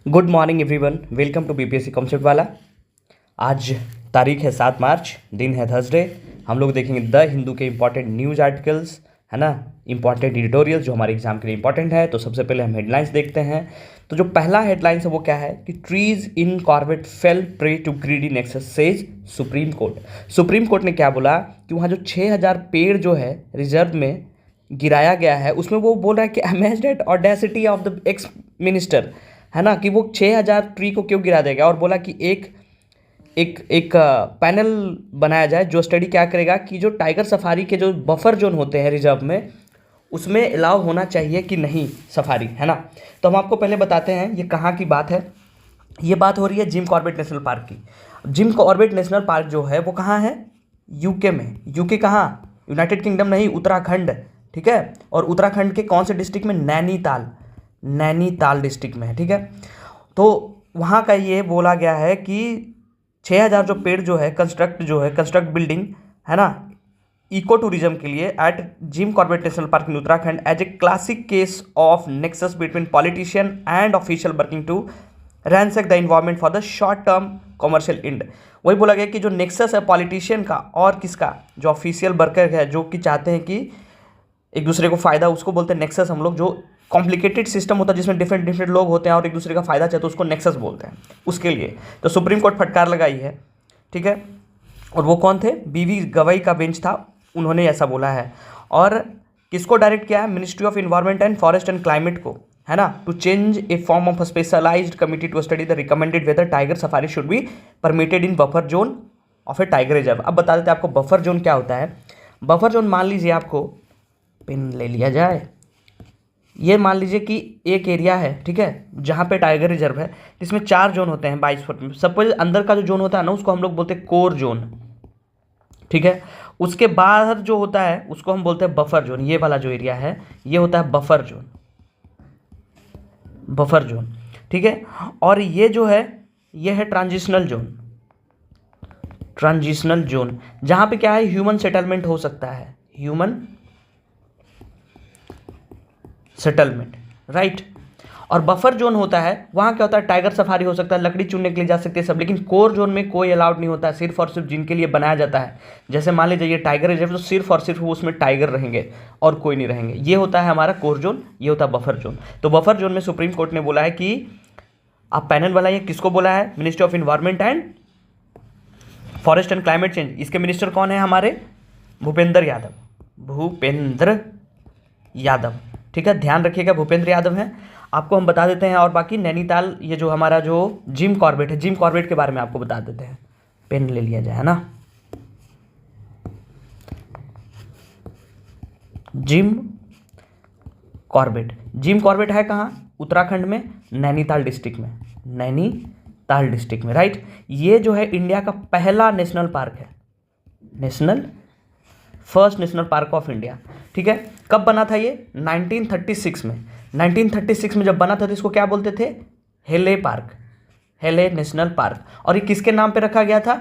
Good morning everyone, welcome to BPSC concept वाला। आज तारीख है 7 मार्च, दिन है थर्सडे। हम लोग देखेंगे द हिंदू के इंपॉर्टेंट न्यूज़ आर्टिकल्स, है ना, इंपॉर्टेंट एडिटोरियल जो हमारे एग्जाम के लिए इंपॉर्टेंट है। तो सबसे पहले हम हेडलाइंस देखते हैं। तो जो पहला हेडलाइंस है वो क्या है कि trees in Corbett fell prey to greedy nexus says Supreme Court. Supreme Court ने क्या बोला कि वहाँ जो 6,000 पेड़ जो है रिजर्व में गिराया गया है, उसमें वो बोल रहा है कि amazed eight audacity of the ex minister, है ना, कि वो 6,000 ट्री को क्यों गिरा देगा। और बोला कि एक एक एक पैनल बनाया जाए जो स्टडी क्या करेगा कि जो टाइगर सफारी के जो बफर जोन होते हैं रिजर्व में, उसमें अलाउ होना चाहिए कि नहीं सफारी, है ना। तो हम आपको पहले बताते हैं ये कहाँ की बात है। ये बात हो रही है जिम कॉर्बेट नेशनल पार्क की। जिम कॉर्बेट नेशनल पार्क जो है वो कहाँ है? यूके में। यूके कहाँ? यूनाइटेड किंगडम नहीं, उत्तराखंड, ठीक है। और उत्तराखंड के कौन से डिस्ट्रिक्ट में? नैनीताल, नैनीताल डिस्ट्रिक्ट में है, ठीक है। तो वहाँ का ये बोला गया है कि 6,000 जो पेड़ जो है कंस्ट्रक्ट बिल्डिंग, है ना, इको टूरिज्म के लिए at Jim Corbett National Park in Uttarakhand as a classic case of nexus between politician and official working to ransack the environment for the short term commercial end. वही बोला गया कि जो nexus है पॉलिटिशियन का और किसका, जो ऑफिशियल वर्कर है, जो कि चाहते हैं कि एक दूसरे को फायदा, उसको बोलते हैं नेक्सस हम लोग। जो कॉम्प्लिकेटेड सिस्टम होता है जिसमें डिफरेंट डिफरेंट लोग होते हैं और एक दूसरे का फायदा चाहते हैं, उसको नेक्सस बोलते हैं। उसके लिए तो सुप्रीम कोर्ट फटकार लगाई है, ठीक है। और वो कौन थे? बीवी गवई का बेंच था, उन्होंने ऐसा बोला है। और किसको डायरेक्ट किया है? Ministry of environment and forest and climate को, है ना, to change a form of specialised committee to study the recommended whether tiger safari should be permitted in buffer zone of a tiger reserve. अब बता देते हैं आपको buffer zone क्या होता है। बफर जोन, मान लीजिए, आपको पेन ले लिया जाए, ये मान लीजिए कि एक एरिया है, ठीक है, जहाँ पे टाइगर रिजर्व है, जिसमें 4 जोन होते हैं 22 फुट में। सपोज अंदर का जो जोन होता है ना, उसको हम लोग बोलते हैं कोर जोन, ठीक है। उसके बाहर जो होता है उसको हम बोलते हैं बफर जोन। ये वाला जो एरिया है ये होता है बफर जोन, बफर जोन, ठीक है। और ये जो है ये है ट्रांजिशनल जोन, ट्रांजिशनल जोन, जहाँ पे क्या है, ह्यूमन सेटलमेंट हो सकता है, ह्यूमन सेटलमेंट, राइट। और बफर जोन होता है, वहाँ क्या होता है, टाइगर सफारी हो सकता है, लकड़ी चुनने के लिए जा सकते हैं सब, लेकिन कोर जोन में कोई अलाउड नहीं होता है, सिर्फ और सिर्फ जिनके लिए बनाया जाता है। जैसे मान लीजिए ये टाइगर रिजर्व, तो सिर्फ और सिर्फ उसमें टाइगर रहेंगे और कोई नहीं रहेंगे। ये होता है हमारा कोर जोन, ये होता है बफर जोन। तो बफर जोन में सुप्रीम कोर्ट ने बोला है कि आप पैनल बनाइए। किसको बोला है? Ministry of environment and forest and climate change. इसके मिनिस्टर कौन है हमारे? भूपेंद्र यादव, भूपेंद्र यादव, ठीक है, ध्यान रखिएगा, भूपेंद्र यादव हैं। आपको हम बता देते हैं। और बाकी नैनीताल, ये जो हमारा जो जिम कॉर्बेट है, जिम कॉर्बेट के बारे में आपको बता देते हैं। पेन ले लिया जाए, है ना। जिम कॉर्बेट, जिम कॉर्बेट है कहाँ? उत्तराखंड में, नैनीताल डिस्ट्रिक्ट में, नैनीताल डिस्ट्रिक्ट में, राइट। ये जो है इंडिया का पहला नेशनल पार्क है, first national park of India, ठीक है। कब बना था ये? 1936 में। 1936 में जब बना था तो इसको क्या बोलते थे? हेले पार्क, हेले नेशनल पार्क। और ये किसके नाम पे रखा गया था?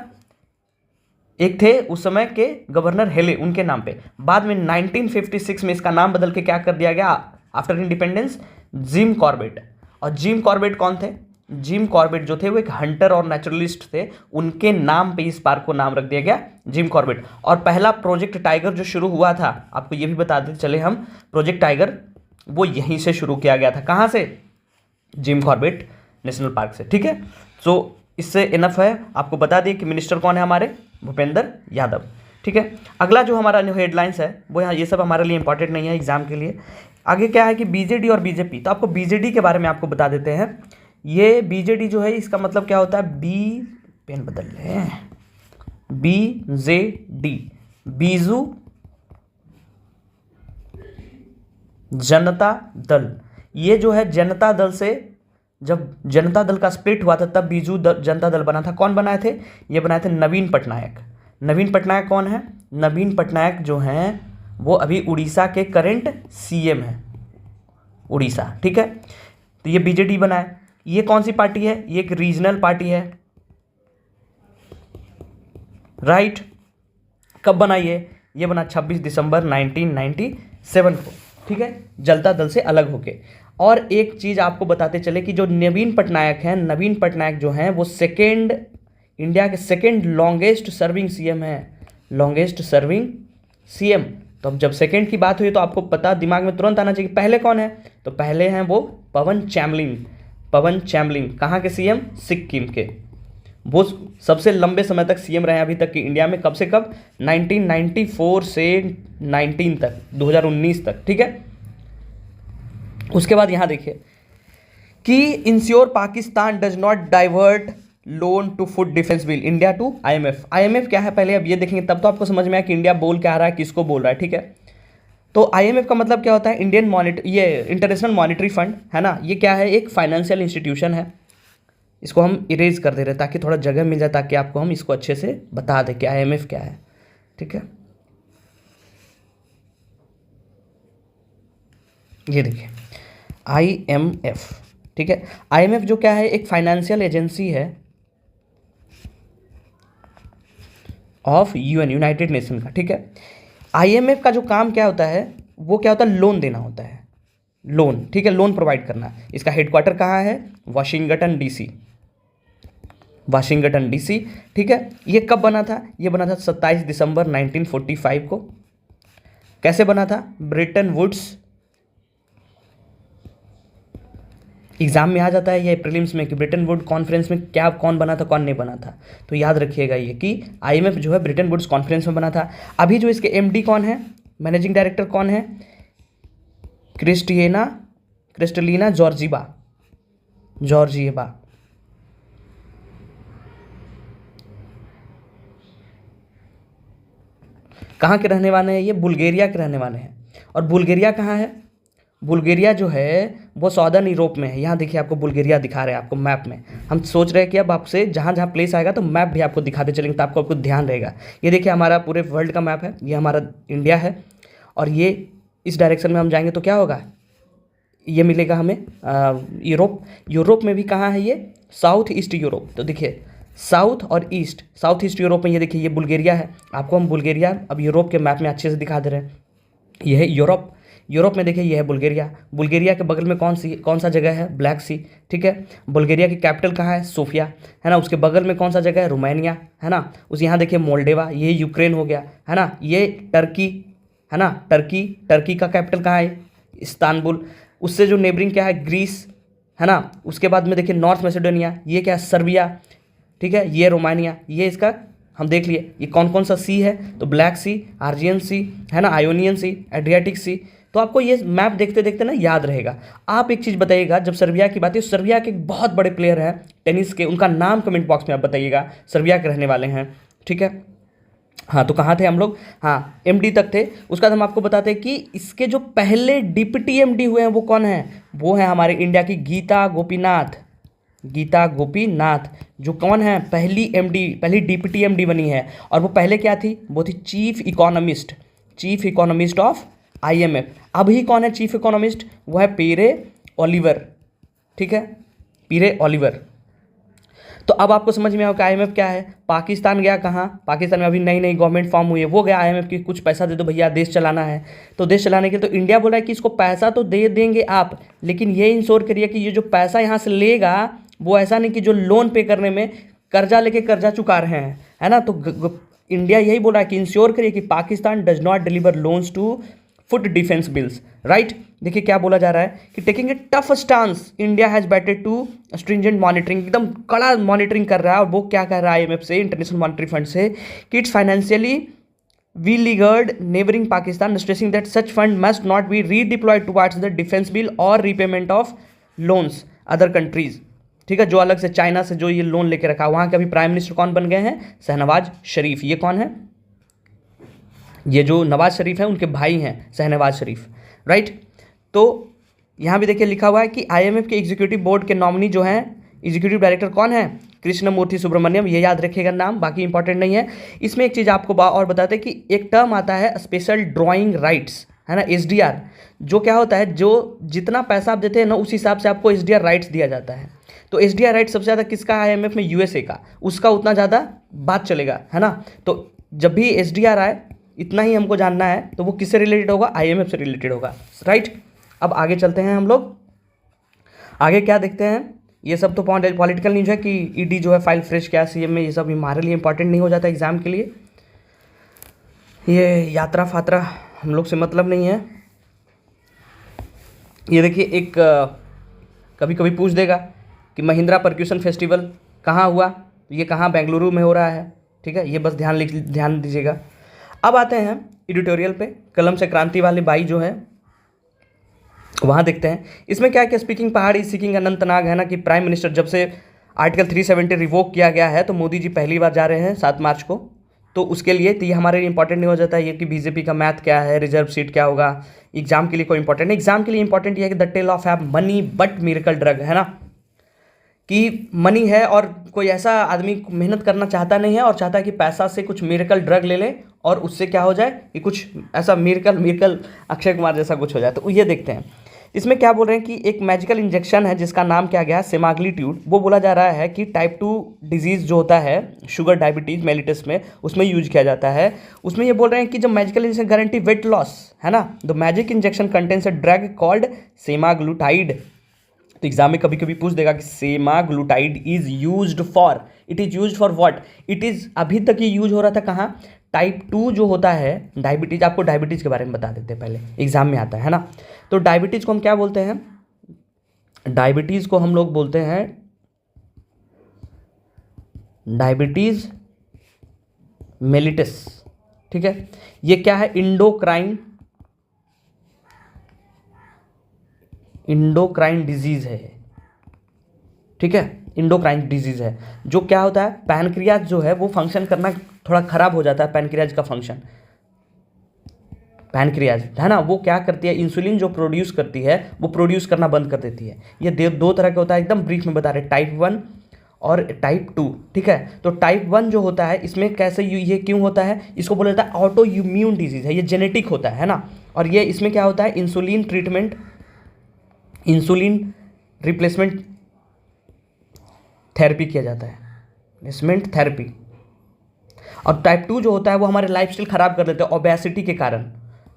एक थे उस समय के गवर्नर हेले, उनके नाम पे। बाद में 1956 में इसका नाम बदल के क्या कर दिया गया आफ्टर इंडिपेंडेंस? Jim Corbett. और जिम कॉर्बेट कौन थे? जिम कॉर्बेट जो थे वो एक हंटर और नेचुरलिस्ट थे, उनके नाम पे इस पार्क को नाम रख दिया गया जिम कॉर्बेट। और पहला प्रोजेक्ट टाइगर जो शुरू हुआ था, आपको ये भी बता देते चले हम, प्रोजेक्ट टाइगर वो यहीं से शुरू किया गया था। कहाँ से? जिम कॉर्बेट नेशनल पार्क से, ठीक है। सो इससे इनफ है, आपको बता दिए कि मिनिस्टर कौन है हमारे? भूपेंद्र यादव, ठीक है। अगला जो हमारा हेडलाइंस है वो यहाँ, ये सब हमारे लिए इंपॉर्टेंट नहीं है एग्जाम के लिए। आगे क्या है कि बीजेडी और बीजेपी। तो आपको बीजेडी के बारे में आपको बता देते हैं। ये बीजेडी जो है इसका मतलब क्या होता है? पेन बदल लें, BJD, बीजू जनता दल। ये जो है जनता दल से, जब जनता दल का स्प्लिट हुआ था तब जनता दल बना था। कौन बनाए थे? ये बनाए थे नवीन पटनायक। नवीन पटनायक कौन है? नवीन पटनायक जो हैं वो अभी उड़ीसा के करंट CM हैं, उड़ीसा, ठीक है। तो ये बीजेडी बनाए। ये कौन सी पार्टी है? ये एक रीजनल पार्टी है, राइट। कब बना ये बना 26 दिसंबर 1997 को, ठीक है, जनता दल से अलग होके। और एक चीज़ आपको बताते चले कि जो नवीन पटनायक हैं, नवीन पटनायक जो हैं वो इंडिया के सेकेंड लॉन्गेस्ट सर्विंग सीएम हैं, लॉन्गेस्ट सर्विंग सीएम। तो अब जब सेकेंड की बात हुई तो आपको पता दिमाग में तुरंत आना चाहिए पहले कौन है, तो पहले हैं वो पवन चैमलिंग। पवन चैमलिंग कहाँ के सीएम? सिक्किम के। वो सबसे लंबे समय तक सीएम रहे अभी तक की इंडिया में, कब से कब? 1994 से 19 तक, 2019 तक, ठीक है। उसके बाद यहाँ देखिए कि ensure Pakistan does not divert loan to fund defence bill India to IMF. IMF क्या है पहले अब ये देखेंगे, तब तो आपको समझ में आया कि इंडिया बोल क्या रहा है, किसको बोल रहा है, ठीक है। तो आईएमएफ का मतलब क्या होता है? ये इंटरनेशनल मॉनिटरी फंड है ना, ये क्या है? एक फाइनेंशियल इंस्टीट्यूशन है। इसको हम इरेज कर दे रहे हैं ताकि थोड़ा जगह मिल जाए, ताकि आपको हम इसको अच्छे से बता दें कि आईएमएफ क्या है, ठीक है। ये देखिए आईएमएफ, ठीक है। आईएमएफ जो क्या है? एक फाइनेंशियल एजेंसी है ऑफ यूएन, यूनाइटेड नेशन का, ठीक है। आईएमएफ का जो काम क्या होता है, वो क्या होता है? लोन देना होता है, लोन, ठीक है, लोन प्रोवाइड करना। इसका हेडक्वार्टर कहाँ है? वाशिंगटन डीसी, वाशिंगटन डीसी, ठीक है। ये कब बना था? ये बना था 27 दिसंबर 1945 को। कैसे बना था? ब्रेटन वुड्स, एग्जाम में आ जाता है ये प्रीलिम्स में कि ब्रेटन वुड कॉन्फ्रेंस में क्या कौन बना था, कौन नहीं बना था। तो याद रखिएगा ये कि आईएमएफ जो है ब्रेटन वुड्स कॉन्फ्रेंस में बना था। अभी जो इसके एमडी कौन है, मैनेजिंग डायरेक्टर कौन है? Kristalina Georgieva. कहाँ के रहने वाले हैं? ये बुल्गारिया के रहने वाले हैं। और बुल्गारिया कहाँ है? बुल्गारिया जो है वो सॉदर्न यूरोप में है। यहाँ देखिए आपको बुल्गारिया दिखा रहे हैं आपको मैप में। हम सोच रहे हैं कि अब आपसे जहाँ जहाँ प्लेस आएगा तो मैप भी आपको दिखाते चलेंगे, तो आपको ध्यान रहेगा। ये देखिए हमारा पूरे वर्ल्ड का मैप है, ये हमारा इंडिया है, और ये इस डायरेक्शन में हम जाएंगे तो क्या होगा? ये मिलेगा हमें यूरोप में भी कहाँ है ये? South east Europe. तो देखिए साउथ और ईस्ट, साउथ ईस्ट यूरोप में ये देखिए ये बुल्गारिया है। आपको हम बुल्गारिया अब यूरोप के मैप में अच्छे से दिखा दे रहे हैं। ये है यूरोप में देखिए ये है बुल्गारिया। बुल्गारिया के बगल में कौन सा जगह है? ब्लैक सी, ठीक है। बुल्गारिया की कैपिटल कहाँ है? सोफिया, है ना। उसके बगल में कौन सा जगह है? रोमानिया, है ना। यहाँ देखिए मोल्डोवा, ये यूक्रेन हो गया, है ना। ये टर्की, है ना। टर्की का कैपिटल कहाँ है? इस्तांबुल। उससे जो नेबरिंग क्या है? ग्रीस, है ना। उसके बाद में देखिए नॉर्थ मैसेडोनिया, ये क्या है? सर्बिया, ठीक है। ये रोमानिया, ये इसका हम देख लिए। ये कौन कौन सा सी है? तो ब्लैक सी, आर्जियन सी, है ना, आयोनियन सी, एड्रियाटिक सी। तो आपको ये मैप देखते देखते ना याद रहेगा। आप एक चीज़ बताइएगा, जब सर्बिया की बात है, सर्बिया के एक बहुत बड़े प्लेयर हैं टेनिस के, उनका नाम कमेंट बॉक्स में आप बताइएगा, सर्बिया के रहने वाले हैं, ठीक है। हाँ, तो कहाँ थे हम लोग? हाँ, एमडी तक थे। उसके बाद हम आपको बताते हैं कि इसके जो पहले डिप्टी एमडी हुए हैं वो कौन है? वो है हमारे इंडिया की गीता गोपीनाथ, जो कौन है? पहली डिप्टी एमडी बनी है। और वो पहले क्या थी? वो थी चीफ इकोनॉमिस्ट ऑफ आईएमएफ। अभी कौन है चीफ इकोनॉमिस्ट? वो है पीरे ओलिवर, ठीक है, पीरे ओलिवर। तो अब आपको समझ में आओ कि आईएमएफ क्या है। पाकिस्तान गया कहाँ? पाकिस्तान में अभी नई नई गवर्नमेंट फॉर्म हुई है, वो गया आईएमएफ की, कुछ पैसा दे दो भैया, देश चलाना है। तो देश चलाने के लिए तो इंडिया बोल रहा है कि इसको पैसा तो दे देंगे आप, लेकिन ये इंश्योर करिए कि ये जो पैसा यहाँ से लेगा वो ऐसा नहीं कि जो लोन पे करने में कर्जा लेके कर्जा चुका रहे हैं, है ना। तो इंडिया यही बोल रहा है कि इंश्योर करिए कि Pakistan does not deliver loans to fund defence bills, right. देखिए क्या बोला जा रहा है कि taking a tough stance India has batted to stringent monitoring, एकदम कड़ा मॉनिटरिंग कर रहा है। और वो क्या कह रहा है आईएमएफ से, इंटरनेशनल मॉनिटरी फंड से, कि it's financially beleaguered neighbouring Pakistan, stressing that such fund must not be redeployed towards the defence bill और repayment of loans other countries, ठीक है। जो अलग से चाइना से जो ये लोन लेके रखा, वहाँ के अभी प्राइम मिनिस्टर कौन बन गए हैं? शहनवाज शरीफ। ये कौन है? ये जो नवाज शरीफ हैं उनके भाई हैं शहनवाज शरीफ, राइट। तो यहाँ भी देखिए लिखा हुआ है कि आईएमएफ के एग्जीक्यूटिव बोर्ड के नॉमिनी जो हैं, एग्जीक्यूटिव डायरेक्टर कौन है? कृष्णमूर्ति सुब्रमण्यम। ये याद रखिएगा नाम, बाकी इंपॉर्टेंट नहीं है। इसमें एक चीज़ आपको और बताते हैं कि एक टर्म आता है स्पेशल ड्रॉइंग राइट्स, है ना, एसडीआर। जो क्या होता है, जो जितना पैसा आप देते हैं ना उस हिसाब से आपको एसडीआर राइट्स दिया जाता है। तो एसडीआर राइट सबसे ज़्यादा किसका है आईएमएफ में? यूएसए का, उसका उतना ज़्यादा बात चलेगा, है ना। तो जब भी एसडीआर आए, इतना ही हमको जानना है, तो वो किससे रिलेटेड होगा? आईएमएफ से रिलेटेड होगा, राइट। अब आगे चलते हैं हम लोग। आगे क्या देखते हैं, ये सब तो पॉलिटिकल न्यूज है कि ईडी जो है फाइल फ्रेश किया सीएम में, ये सब हमारे लिए इंपॉर्टेंट नहीं हो जाता एग्जाम के लिए, ये यात्रा फात्रा हम लोग से मतलब नहीं है। ये देखिए एक कभी कभी पूछ देगा कि महिंद्रा परक्यूशन फेस्टिवल कहाँ हुआ, तो ये कहाँ, बेंगलुरु में हो रहा है, ठीक है, ये बस ध्यान दीजिएगा। अब आते हैं एडिटोरियल पे, कलम से क्रांति वाली बाई जो है वहाँ देखते हैं। इसमें क्या है कि स्पीकिंग पहाड़ी सीकिंग अनंतनाग है ना, कि प्राइम मिनिस्टर जब से आर्टिकल 370 रिवोक किया गया है तो मोदी जी पहली बार जा रहे हैं 7 मार्च को, तो उसके लिए तो ये हमारे लिए इंपॉर्टेंट नहीं हो जाता है ये कि बीजेपी का मैथ क्या है, रिजर्व सीट क्या होगा, एग्जाम के लिए कोई इंपॉर्टेंट नहीं। एग्जाम के लिए इंपॉर्टेंट ये है कि the tale of have money but miracle drug, है ना, कि मनी है और कोई ऐसा आदमी मेहनत करना चाहता नहीं है और चाहता है कि पैसा से कुछ मिरेकल ड्रग ले ले और उससे क्या हो जाए कि कुछ ऐसा मिरेकल अक्षय कुमार जैसा कुछ हो जाए। तो ये देखते हैं इसमें क्या बोल रहे हैं कि एक मैजिकल इंजेक्शन है जिसका नाम क्या गया है, सेमाग्लीट्यूड। वो बोला जा रहा है कि टाइप 2 डिजीज़ जो होता है, शुगर डायबिटीज़ मेलिटस में, उसमें यूज किया जाता है। उसमें ये बोल रहे हैं कि जब magical injection guarantee weight loss, है ना, the magic injection contains a drug called semaglutide. तो एग्जाम में कभी कभी पूछ देगा कि semaglutide is used for, it is used for what, it is अभी तक ये यूज हो रहा था कहाँ, टाइप 2 जो होता है डायबिटीज। आपको डायबिटीज के बारे में बता देते हैं, पहले एग्जाम में आता है ना। तो डायबिटीज को हम क्या बोलते हैं, डायबिटीज को हम लोग बोलते हैं डायबिटीज मेलिटस, ठीक है। ये क्या है, इंडोक्राइन डिजीज है, ठीक है, इंडोक्राइन डिजीज है। जो क्या होता है, पैनक्रियाज जो है वो फंक्शन करना थोड़ा खराब हो जाता है, पैनक्रियाज का फंक्शन, पैनक्रियाज है ना, वो क्या करती है, इंसुलिन जो प्रोड्यूस करती है वो प्रोड्यूस करना बंद कर देती है। ये दो तरह का होता है, एकदम ब्रीफ में बता रहे, टाइप 1 और टाइप 2, ठीक है। तो टाइप 1 जो होता है इसमें कैसे ये क्यों होता है, इसको बोला जाता है ऑटो इम्यून डिजीज है, ये जेनेटिक होता है ना। और ये इसमें क्या होता है, insulin treatment, insulin replacement therapy किया जाता है, रिप्लेसमेंट थेरेपी। और टाइप 2 जो होता है वो हमारे लाइफस्टाइल खराब कर देते हैं, ओबेसिटी के कारण,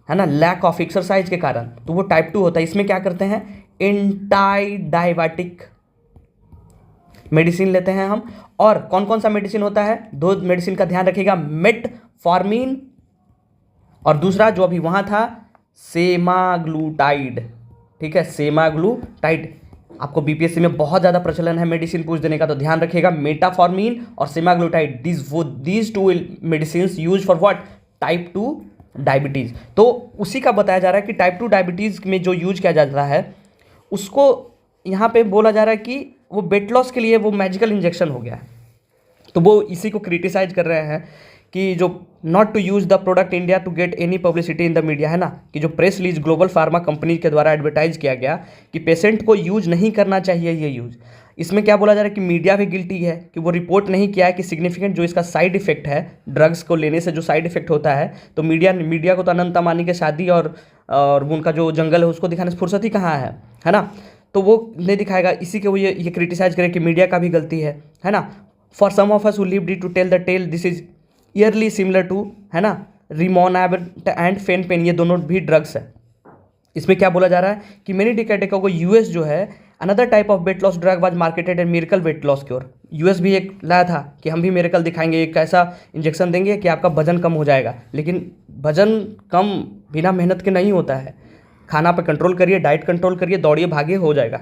है ना, लैक ऑफ एक्सरसाइज के कारण, तो वो टाइप 2 होता है। इसमें क्या करते हैं, एंटी डायबिटिक मेडिसिन लेते हैं हम। और कौन कौन सा मेडिसिन होता है, 2 मेडिसिन का ध्यान रखिएगा, मेटफॉर्मिन और दूसरा जो अभी वहां था सेमाग्लूटाइड, ठीक है, सेमाग्लूटाइड। आपको बीपीएससी में बहुत ज़्यादा प्रचलन है मेडिसिन पूछ देने का, तो ध्यान रखिएगा, मेटाफॉर्मिन और semaglutide, these 2 medicine use for what, type 2 diabetes. तो उसी का बताया जा रहा है कि टाइप 2 डायबिटीज़ में जो यूज किया जाता है उसको यहाँ पे बोला जा रहा है कि वो वेट लॉस के लिए वो मैजिकल इंजेक्शन हो गया है। तो वो इसी को क्रिटिसाइज कर रहे हैं कि जो not to use the product India to get any publicity in the media, है ना, कि जो press release global pharma company के द्वारा एडवर्टाइज किया गया कि पेशेंट को यूज नहीं करना चाहिए ये यूज। इसमें क्या बोला जा रहा है कि मीडिया भी गिल्टी है कि वो रिपोर्ट नहीं किया है कि सिग्निफिकेंट जो इसका साइड इफेक्ट है, ड्रग्स को लेने से जो साइड इफेक्ट होता है। तो मीडिया को तो अनंत अंबानी के शादी और उनका जो जंगल है उसको दिखाने से फुर्सत ही कहाँ है ना, तो वो नहीं दिखाएगा। इसी के वो ये क्रिटिसाइज करें कि मीडिया का भी गलती है ना। For some of us who lived to tell the tale, this is eerily similar to, है ना, रिमोनाब एंड फेनपेन, ये दोनों भी ड्रग्स है। इसमें क्या बोला जा रहा है कि मेनी डिकेड अगो यूएस जो है another type of weight loss drug was marketed and miracle weight loss cure. US भी एक लाया था कि हम भी मिरेकल दिखाएंगे, एक ऐसा इंजेक्शन देंगे कि आपका वजन कम हो जाएगा। लेकिन वजन कम बिना मेहनत के नहीं होता है, खाना पे कंट्रोल करिए, डाइट कंट्रोल करिए, दौड़िए भागिए, हो जाएगा,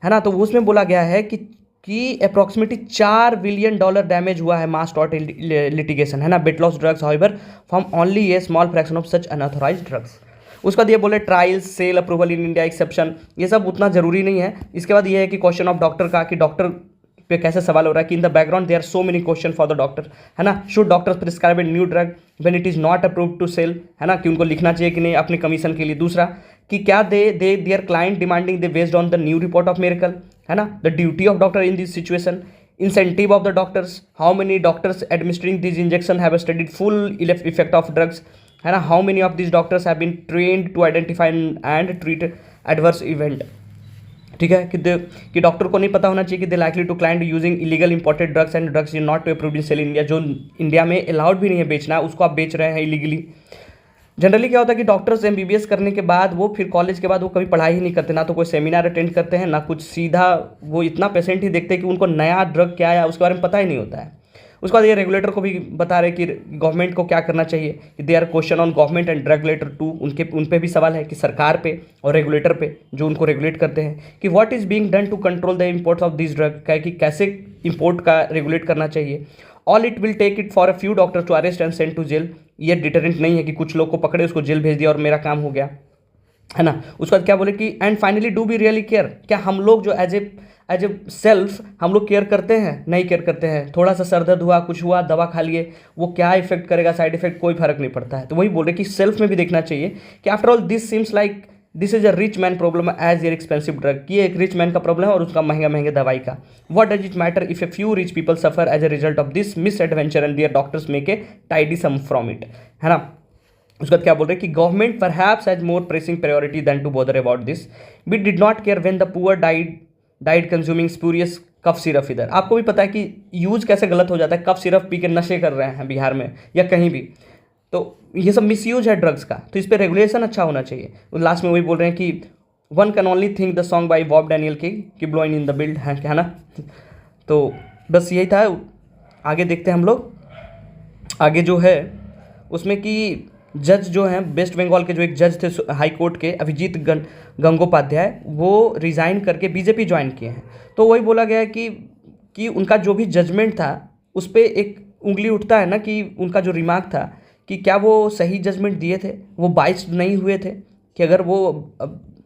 है ना। तो उसमें बोला गया है कि अप्रॉक्सीमेटली $4 बिलियन डैमेज हुआ है मास टॉर्ट लिटिगेशन, है ना, weight loss drugs however from only a small fraction of such unauthorised drugs. उसके बाद ये बोले trials, sale approval in India exception, ये सब उतना जरूरी नहीं है। इसके बाद ये है कि क्वेश्चन ऑफ डॉक्टर का, कि डॉक्टर पे कैसे सवाल हो रहा है कि in the background there are so many question for the doctor, है ना। Should doctors prescribe a new drug when it is not approved to sell, है ना, कि उनको लिखना चाहिए कि नहीं अपने कमीशन के लिए। दूसरा कि क्या their client demanding they based on the new report of miracle, है ना, the duty of doctor in this situation, incentive of the doctors, how many doctors administering this injection have studied full effect of drugs, है ना, how many of this doctors have been trained to identify and treat adverse event, ठीक है, कि doctor को नहीं पता होना चाहिए कि they likely to client using illegal imported drugs and drugs is not to approved in sale India, जो इंडिया में अलाउड भी नहीं है बेचना, उसको आप बेच रहे हैं इलीगली। जनरली क्या होता है कि डॉक्टर्स एमबीबीएस करने के बाद वो फिर कॉलेज के बाद वो कभी पढ़ाई ही नहीं करते, ना तो कोई सेमिनार अटेंड करते हैं, ना कुछ, सीधा वो इतना पेशेंट ही देखते हैं कि उनको नया ड्रग क्या है उसके बारे में पता ही नहीं होता है। उसके बाद ये रेगुलेटर को भी बता रहे कि गवर्नमेंट को क्या करना चाहिए, कि they are question on government and regulator too, उन पे भी सवाल है कि सरकार पे और रेगुलेटर पे जो उनको रेगुलेट करते हैं, कि what is being done to control the imports of this drug, क्या कि कैसे इम्पोर्ट का रेगुलेट करना चाहिए। All it will take it for a few doctors to arrest and send to jail. ये डिटरेंट नहीं है कि कुछ लोग को पकड़े उसको जेल भेज दिया और मेरा काम हो गया, है ना। उसके बाद क्या बोले कि and finally do be really care, क्या हम लोग जो एज ए सेल्फ हम लोग केयर करते हैं? नहीं केयर करते हैं। थोड़ा सा सर दर्द हुआ, कुछ हुआ, दवा खा लिए, वो क्या इफेक्ट करेगा, साइड इफेक्ट कोई फर्क नहीं पड़ता है। तो वही बोल रहे कि सेल्फ में भी देखना चाहिए कि after all this seems like this is a rich man problem as a expensive drug, ये एक रिच मैन का प्रॉब्लम है और उसका महंगा महंगे दवाई का। What does it matter if a few rich people suffer as a result of this misadventure and their doctors make a tidy sum from it, है ना। उसके बाद क्या बोल रहे हैं कि government perhaps has more pressing priority than to bother about this, we did not care when the poor died consuming spurious cough syrup. इधर आपको भी पता है कि यूज कैसे गलत हो जाता है, कफ सिरप पी के नशे कर रहे हैं बिहार में या कहीं भी, तो ये सब मिसयूज है ड्रग्स का, तो इस पर रेगुलेशन अच्छा होना चाहिए। लास्ट में वही बोल रहे हैं कि one can only think the song by Bob Daniel की ब्लोइन इन द बिल्ड, है ना। तो बस यही था। आगे देखते हैं हम लोग, आगे जो है उसमें कि जज जो हैं वेस्ट बंगाल के, जो एक जज थे हाई कोर्ट के, अभिजीत गंगोपाध्याय, वो रिज़ाइन करके बीजेपी ज्वाइन किए हैं। तो वही बोला गया है कि उनका जो भी जजमेंट था उस पर एक उंगली उठता है ना, कि उनका जो रिमार्क था कि क्या वो सही जजमेंट दिए थे, वो बाइस्ड नहीं हुए थे, कि अगर वो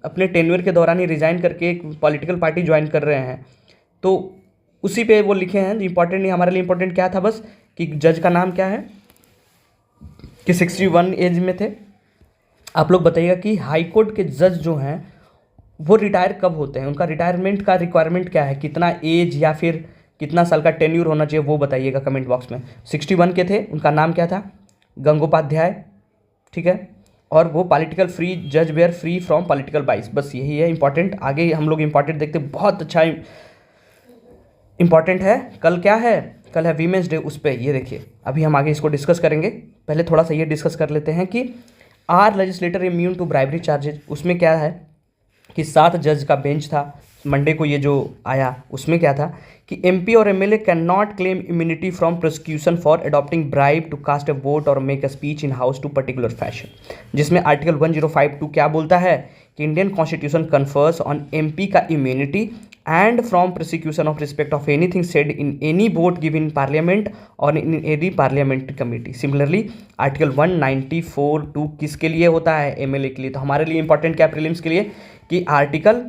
अपने टेन्योर के दौरान ही रिज़ाइन करके एक पॉलिटिकल पार्टी ज्वाइन कर रहे हैं, तो उसी पे वो लिखे हैं। इंपॉर्टेंट नहीं, हमारे लिए इंपॉर्टेंट क्या था बस कि जज का नाम क्या है, कि 61 एज में थे। आप लोग बताइएगा कि हाई कोर्ट के जज जो हैं वो रिटायर कब होते हैं, उनका रिटायरमेंट का रिक्वायरमेंट क्या है, कितना एज या फिर कितना साल का टेन्यूर होना चाहिए, वो बताइएगा कमेंट बॉक्स में। 61 के थे, उनका नाम क्या था, गंगोपाध्याय, ठीक है। और वो पॉलिटिकल फ्री जज वेयर फ्री फ्रॉम पॉलिटिकल बाइस, बस यही है इंपॉर्टेंट। आगे हम लोग इंपॉर्टेंट देखते, बहुत अच्छा इंपॉर्टेंट है। कल क्या है, कल है वीमेंस डे, उस पर ये देखिए, अभी हम आगे इसको डिस्कस करेंगे। पहले थोड़ा सा ये डिस्कस कर लेते हैं कि are legislator immune to bribery charges. उसमें क्या है कि 7 जज का बेंच था, मंडे को ये जो आया उसमें क्या था कि एमपी और MLA can not claim immunity from prosecution for adopting bribe to cast a vote और make a speech in house to particular fashion, जिसमें आर्टिकल 1052 क्या बोलता है कि Indian constitution confers on MP का immunity and from prosecution of respect of anything said in any vote given in parliament or in any parliamentary committee. Similarly article 194(2) किसके लिए होता है, एमएलए के लिए। तो हमारे लिए इंपॉर्टेंट क्या प्रीलिम्स के लिए कि आर्टिकल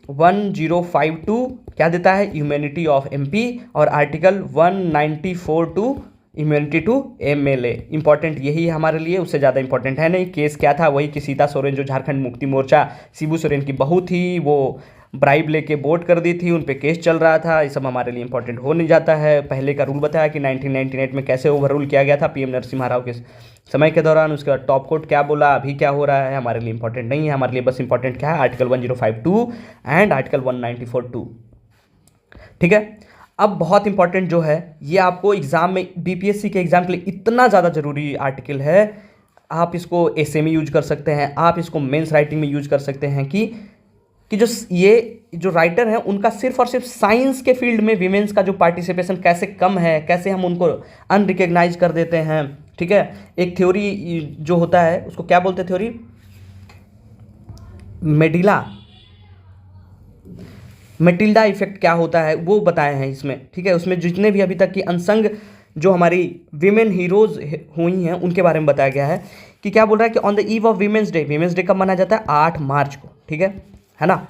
1052 क्या देता है, इम्यूनिटी ऑफ एमपी, और article 194(2) immunity to MLA. Important यही है हमारे लिए, उससे ज़्यादा इंपॉर्टेंट है नहीं। केस क्या था, वही कि सीता सोरेन जो झारखंड मुक्ति मोर्चा शिबू सोरेन की बहू थी, वो ब्राइब लेके वोट कर दी थी, उन पे केस चल रहा था। ये सब हमारे लिए इंपॉर्टेंट हो नहीं जाता है। पहले का रूल बताया कि 1998 में कैसे ओवर रूल किया गया था पीएम नरसिम्हा राव के समय के दौरान। उसके बाद टॉप कोर्ट क्या बोला, अभी क्या हो रहा है, हमारे लिए इंपॉर्टेंट नहीं है। हमारे लिए बस इंपॉर्टेंट क्या है, आर्टिकल 1052 एंड आर्टिकल 194(2), ठीक है। अब बहुत इंपॉर्टेंट जो है, ये आपको एग्जाम में, बीपीएससी के एग्जाम के लिए इतना ज़्यादा जरूरी आर्टिकल है। आप इसको एसे में यूज कर सकते हैं, आप इसको मेंस राइटिंग में यूज कर सकते हैं कि जो ये जो राइटर हैं उनका सिर्फ और सिर्फ साइंस के फील्ड में वीमेंस का जो पार्टिसिपेशन कैसे कम है, कैसे हम उनको अनरिकग्नाइज कर देते हैं, ठीक है। एक थ्योरी जो होता है उसको क्या बोलते हैं, थ्योरी मेटिल्डा इफेक्ट क्या होता है वो बताए हैं इसमें, ठीक है। उसमें जितने भी अभी तक की अनसंग जो हमारी विमेन हीरोज हुई हैं उनके बारे में बताया गया है कि क्या बोल रहा है कि on the eve of women's day कब मनाया जाता है, 8 मार्च को, ठीक है ना।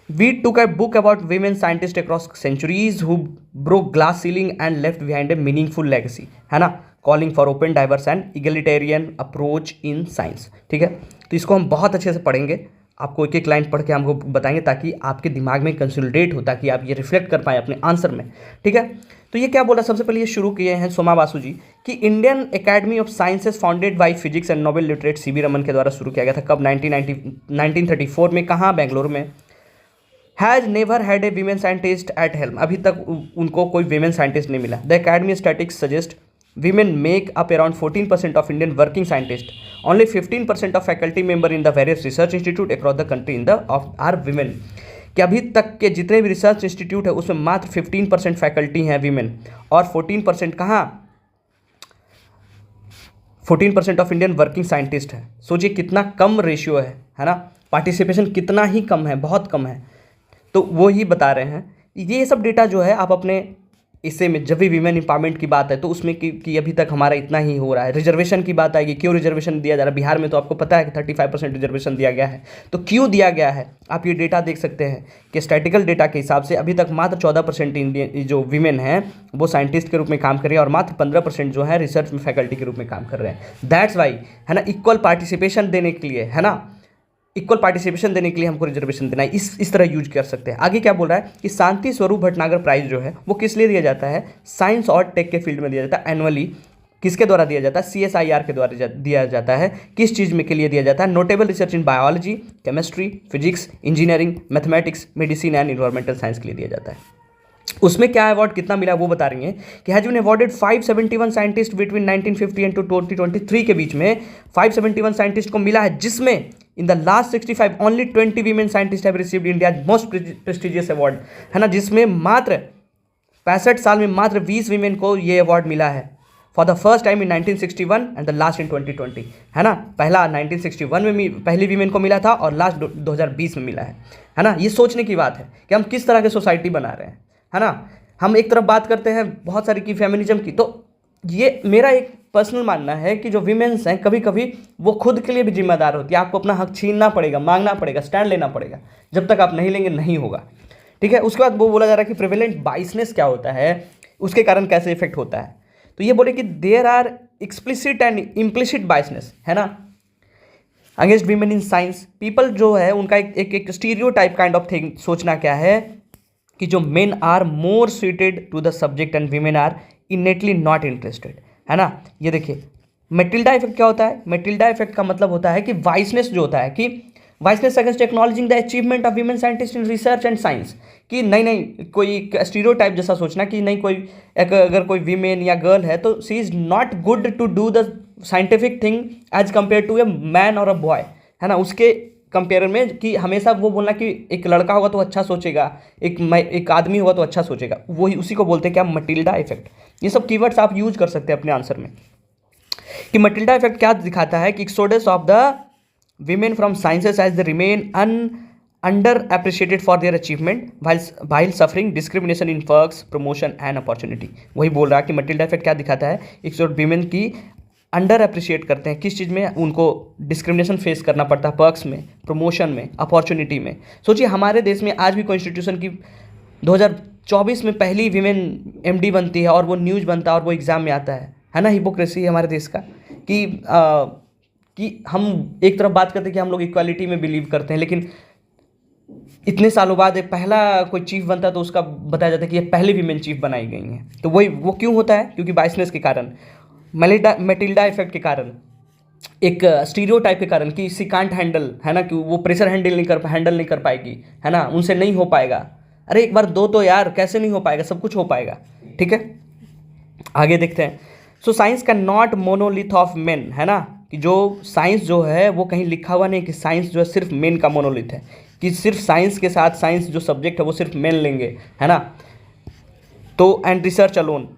We took a book about women scientist across centuries who broke glass ceiling and left behind a meaningful legacy, है ना, calling for open diverse and egalitarian approach in science, ठीक है। तो इसको हम बहुत अच्छे से पढ़ेंगे, आपको एक एक लाइन पढ़ के हमको बताएंगे ताकि आपके दिमाग में कंसोलिडेट हो, ताकि आप ये रिफ्लेक्ट कर पाएँ अपने आंसर में, ठीक है। तो ये क्या बोला, सबसे पहले ये शुरू किए हैं सोमा बासु जी कि Indian academy of sciences founded by physics and Nobel literate CV Raman के द्वारा शुरू किया गया था। कब, 1934 में। कहाँ, बेंगलोर में। Has never had a women scientist at helm, अभी तक उनको कोई वीमेन साइंटिस्ट नहीं मिला। The academy statics suggest women make up around 14% of Indian working scientists. Only 15% of faculty member in the various research institute across the country in the of are women. कि अभी तक के जितने भी research institute है उसमें मात्र 15% faculty हैं वीमेन, और 14% कहाँ, 14% ऑफ इंडियन वर्किंग साइंटिस्ट है। सोचिए कितना कम रेशियो है ना, पार्टिसिपेशन कितना ही कम है, बहुत कम है। तो वो ही बता रहे हैं। ये सब डेटा जो है आप अपने इससे में जब भी वीमेन एम्पावरमेंट की बात है तो उसमें कि अभी तक हमारा इतना ही हो रहा है। रिजर्वेशन की बात आएगी, क्यों रिजर्वेशन दिया जा रहा है बिहार में, तो आपको पता है कि 35% रिजर्वेशन दिया गया है। तो क्यों दिया गया है, आप ये डेटा देख सकते हैं कि स्टैटिकल डेटा के हिसाब से अभी तक मात्र 14% इंडियन जो वीमेन हैं वो साइंटिस्ट के रूप में काम कर रही है, और मात्र 15% जो है रिसर्च में फैकल्टी के रूप में काम कर रहे हैं। दैट्स वाई, है ना, इक्वल पार्टिसिपेशन देने के लिए, है ना, इक्वल पार्टिसिपेशन देने के लिए हमको रिजर्वेशन देना है। इस तरह यूज कर सकते हैं। आगे क्या बोल रहा है कि शांति स्वरूप भटनागर प्राइज जो है वो किस लिए दिया जाता है, साइंस और टेक के फील्ड में दिया जाता है एनुअली। किसके द्वारा दिया जाता है, CSIR के द्वारा दिया जाता है। किस चीज़ में के लिए दिया जाता है, notable research in biology, chemistry, physics, engineering, mathematics, medicine and environmental science के लिए दिया जाता है। उसमें क्या अवार्ड कितना मिला वो बता रही हैं कि has been awarded 571 scientist between 1950 and to 2023 के बीच में 571 साइंटिस्ट को मिला है, जिसमें in the last 65 only 20 women scientist have received India most prestigious award, है ना, जिसमें मात्र 65 साल में मात्र 20 वीमेन को ये अवार्ड मिला है for the first time in 1961 and the last in 2020, है ना। पहला 1961 में पहली वीमेन को मिला था और लास्ट 2020 में मिला है ना। ये सोचने की बात है कि हम किस तरह की सोसाइटी बना रहे हैं, है ना। हम एक तरफ बात करते हैं बहुत सारी की फेमिनिज्म की, तो ये मेरा एक पर्सनल मानना है कि जो विमेंस हैं कभी कभी वो खुद के लिए भी जिम्मेदार होती है। आपको अपना हक छीनना पड़ेगा, मांगना पड़ेगा, स्टैंड लेना पड़ेगा। जब तक आप नहीं लेंगे नहीं होगा, ठीक है। उसके बाद वो बोला जा रहा है कि प्रिवेलेंट बाइसनेस क्या होता है, उसके कारण कैसे इफेक्ट होता है। तो ये बोले कि there are explicit and implicit biases, है ना, against women in science. People जो है उनका एक स्टीरियोटाइप काइंड ऑफ थिंग सोचना क्या है कि जो men are more suited to the subject and women are innately not interested, है ना। ये देखिए मेटिल्डा इफेक्ट क्या होता है। मेटिल्डा इफेक्ट का मतलब होता है कि वाइसनेस जो होता है कि biasness against acknowledging the achievement of women scientist in research and science, कि नहीं कोई स्टीरियोटाइप जैसा सोचना कि नहीं कोई अगर कोई वीमेन या गर्ल है तो she is not good to do the scientific thing as compare to a man और अ बॉय, है ना। उसके कंपेयर में कि हमेशा वो बोलना कि एक लड़का होगा तो अच्छा सोचेगा, एक आदमी होगा तो अच्छा सोचेगा, वही उसी को बोलते हैं क्या, मटिल्डा इफेक्ट। ये सब कीवर्ड्स आप यूज कर सकते हैं अपने आंसर में कि मटिल्डा इफेक्ट क्या दिखाता है कि exodus of the women from sciences as the remain under appreciated for their achievement while suffering discrimination in works, promotion and opportunity. वही बोल रहा है कि मटिल्डा इफेक्ट क्या दिखाता है, एक विमेन की अंडर अप्रिशिएट करते हैं, किस चीज़ में उनको डिस्क्रिमिनेशन फेस करना पड़ता है, पर्क्स में, प्रमोशन में, अपॉर्चुनिटी में। सोचिए हमारे देश में आज भी कॉन्स्टिट्यूशन की 2024 में पहली वीमेन MD बनती है और वो न्यूज़ बनता है और वो एग्ज़ाम में आता है ना। हिपोक्रेसी है हमारे देश का कि हम एक तरफ बात करते हैं कि हम लोग इक्वालिटी में बिलीव करते हैं, लेकिन इतने सालों बाद एक पहला कोई चीफ बनता है तो उसका बताया जाता है कि ये पहली वीमेन चीफ बनाई गई हैं। तो वो क्यों होता है, क्योंकि बाइसनेस के कारण, मेटिल्डा इफेक्ट के कारण, एक स्टीरियोटाइप के कारण कि सी कांट हैंडल, है ना, कि वो प्रेशर हैंडल नहीं कर पाएगी, है ना, उनसे नहीं हो पाएगा। अरे एक बार दो तो यार, कैसे नहीं हो पाएगा, सब कुछ हो पाएगा, ठीक है। आगे देखते हैं। सो साइंस का नॉट मोनोलिथ ऑफ मेन, है ना, कि जो साइंस जो है वो कहीं लिखा हुआ नहीं कि साइंस जो है सिर्फ मेन का मोनोलिथ है, कि सिर्फ साइंस के साथ साइंस जो सब्जेक्ट है वो सिर्फ मेन लेंगे, है ना। तो and research alone,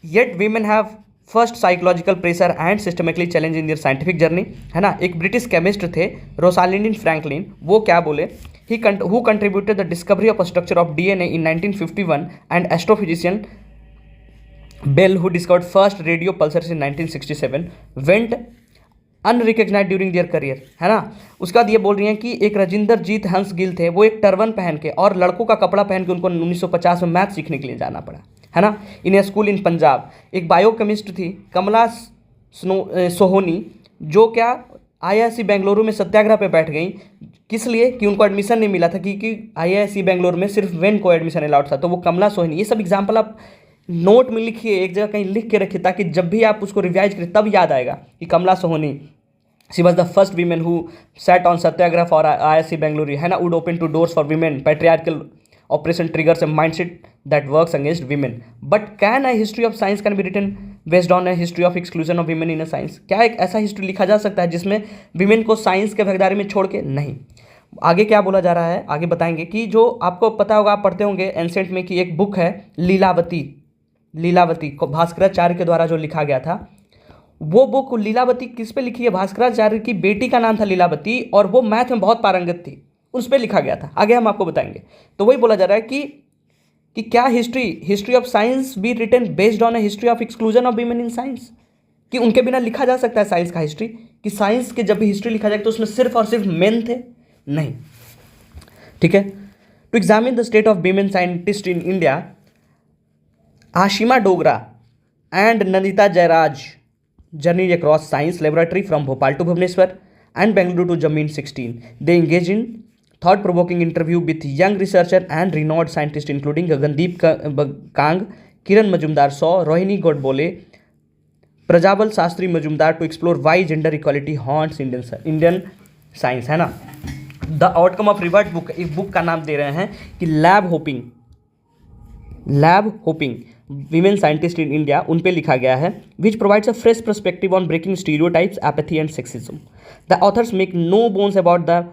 yet women have first psychological pressure and systematically challenge in their scientific journey, है ना। एक ब्रिटिश केमिस्ट थे रोसालिंड फ्रैंकलिन, वो क्या बोले, who contributed the discovery of structure of DNA in 1951 and astrophysicist Bell who discovered first radio pulsars in 1967 went unrecognised during their career, है ना। उसके बाद ये बोल रही हैं कि एक राजिंदर जीत हंस गिल थे, वो एक टर्बन पहन के और लड़कों का कपड़ा पहन के उनको 1950 में मैथ सीखने के लिए जाना पड़ा, है ना, इन ए स्कूल इन पंजाब। एक बायोकेमिस्ट थी कमला सोहोनी, जो क्या IISc बेंगलुरु में सत्याग्रह पे बैठ गई, किस लिए, कि उनको एडमिशन नहीं मिला था, क्योंकि IISc बेंगलुरु में सिर्फ वेन को एडमिशन अलाउड था। तो वो कमला सोहोनी, ये सब एग्जाम्पल आप नोट में लिखिए, एक जगह कहीं लिख के रखिए, ताकि जब भी आप उसको रिवाइज करें तब याद आएगा कि Kamala Sohoni, she was the first women who sat on satyagraha for IISc Bengaluru, है ना, would open to doors for women, patriarchal operation triggers a mindset that works against women. But can a history of science can be written based on a history of exclusion of women in a science. क्या एक ऐसा history लिखा जा सकता है जिसमें women को science के भागीदारी में छोड़ के? नहीं। आगे क्या बोला जा रहा है, आगे बताएंगे कि जो आपको पता होगा, आप पढ़ते होंगे एंसेंट में कि एक बुक है लीलावती, लीलावती को भास्कराचार्य के द्वारा जो लिखा गया था। वो बुक लीलावती किस पे लिखी है? भास्कराचार्य की बेटी का नाम था लीलावती और वो मैथ में बहुत पारंगत थी, उस पर लिखा गया था। आगे हम आपको बताएंगे। तो वही बोला जा रहा है कि क्या history of science be written based on a history of exclusion of women in science, कि उनके बिना लिखा जा सकता है साइंस का हिस्ट्री, कि साइंस के जब भी हिस्ट्री लिखा जाए तो उसमें सिर्फ और सिर्फ मेन थे? नहीं। ठीक है। To examine the state of women scientist in India, Ashima Dogra and Nandita Jairaj journeyed across science laboratory from Bhopal to Bhubaneswar and Bengaluru to Jammu in 16. They engaged in thought-provoking interview with young researcher and renowned scientists including Gagandeep Kang, Kiran Majumdar-Shaw, Rohini Godbole, Prajabal Sastry Majumdar to explore why gender equality haunts Indian science, है ना। The outcome of revert book, इस book का नाम दे रहे हैं कि lab hopping women scientist in India, उन पे लिखा गया है, which provides a fresh perspective on breaking stereotypes, apathy and sexism. The authors make no bones about the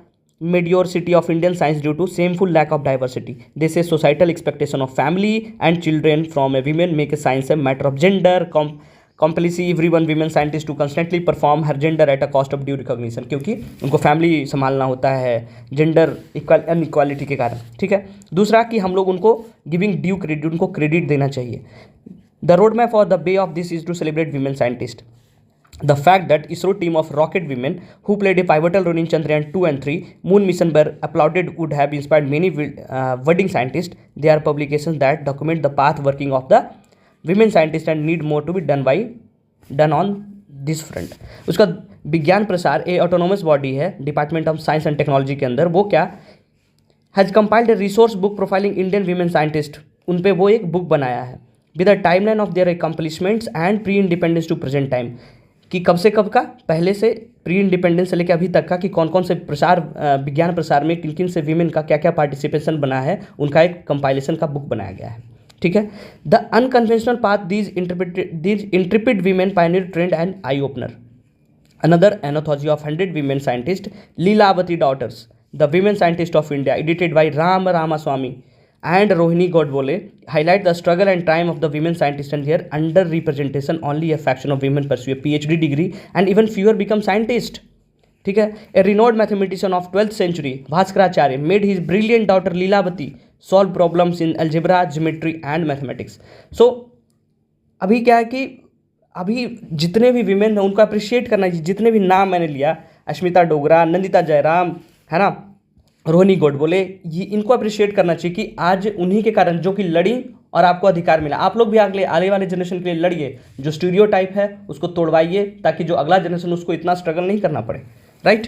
mediocrity of Indian science due to shameful lack of diversity. They say societal expectation of family and children from a women make a science a matter of gender compulsory everyone women scientists to constantly perform her gender at a cost of due recognition, क्योंकि उनको family संभालना होता है gender inequality के कारण। ठीक है। दूसरा कि हम लोग उनको गिविंग ड्यू क्रेडिट, उनको क्रेडिट देना चाहिए। The road map for the way of this is to celebrate women scientists. The fact that ISRO team of rocket women who played a pivotal role in Chandrayaan 2 and 3 moon mission were applauded would have inspired many budding scientists. They are publications that document the path working of the women scientists and need more to be done on this front. उसका Vigyan Prasar a autonomous body है department of science and technology के अंदर, वो क्या has compiled a resource book profiling Indian women scientist, उन पे वो एक बुक बनाया है with a timeline of their accomplishments and pre independence to present time, कि कब से कब का, पहले से प्री इंडिपेंडेंस से लेकर अभी तक का, कि कौन कौन से प्रसार विज्ञान प्रसार में किन किन से वीमेन का क्या क्या पार्टिसिपेशन बना है, उनका एक कंपाइलेशन का बुक बनाया गया है। ठीक है। The unconventional path these intrepid women pioneer trend and eye opener. Another anthology of 100 women scientist, Lilavati daughters the women scientist of India, edited by Ram Ramaswamy and Rohini Godbole, highlight the struggle and triumph of the women scientists and their under-representation. Only a fraction of women pursue a PhD degree and even fewer become scientists. ठीक है। A renowned mathematician of 12th century, Bhaskaracharya, made his brilliant daughter Leelavati solve problems in algebra, geometry and mathematics. So अभी क्या है कि अभी जितने भी women हैं उनको अप्रिशिएट करना चाहिए। जितने भी नाम मैंने लिया, अश्मिता डोगरा, नंदिता जयराम, है ना, रोहिणी गोडबोले, ये इनको अप्रिशिएट करना चाहिए कि आज उन्हीं के कारण जो कि लड़ी और आपको अधिकार मिला। आप लोग भी आने वाले जनरेशन के लिए लड़िए, जो स्टीरियोटाइप है उसको तोड़वाइए, ताकि जो अगला जनरेशन उसको इतना स्ट्रगल नहीं करना पड़े। राइट।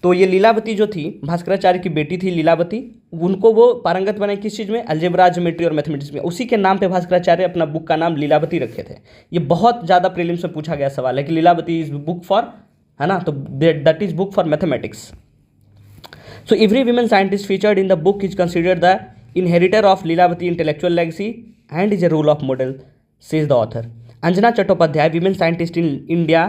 तो ये लीलावती जो थी, भास्कराचार्य की बेटी थी लीलावती, उनको वो पारंगत बनाई किस चीज़ में? अलजेब्रा, ज्योमेट्री और मैथमेटिक्स में। उसी के नाम पे भास्कराचार्य अपना बुक का नाम लीलावती रखे थे। ये बहुत ज़्यादा प्रीलिम्स में पूछा गया सवाल है कि लीलावती इज बुक फॉर, है ना, तो that is book for mathematics. So every women scientist featured in the book is considered the inheritor of Leelavati intellectual legacy and is a role of model, says the author. Anjana Chattopadhyay, women scientist in India,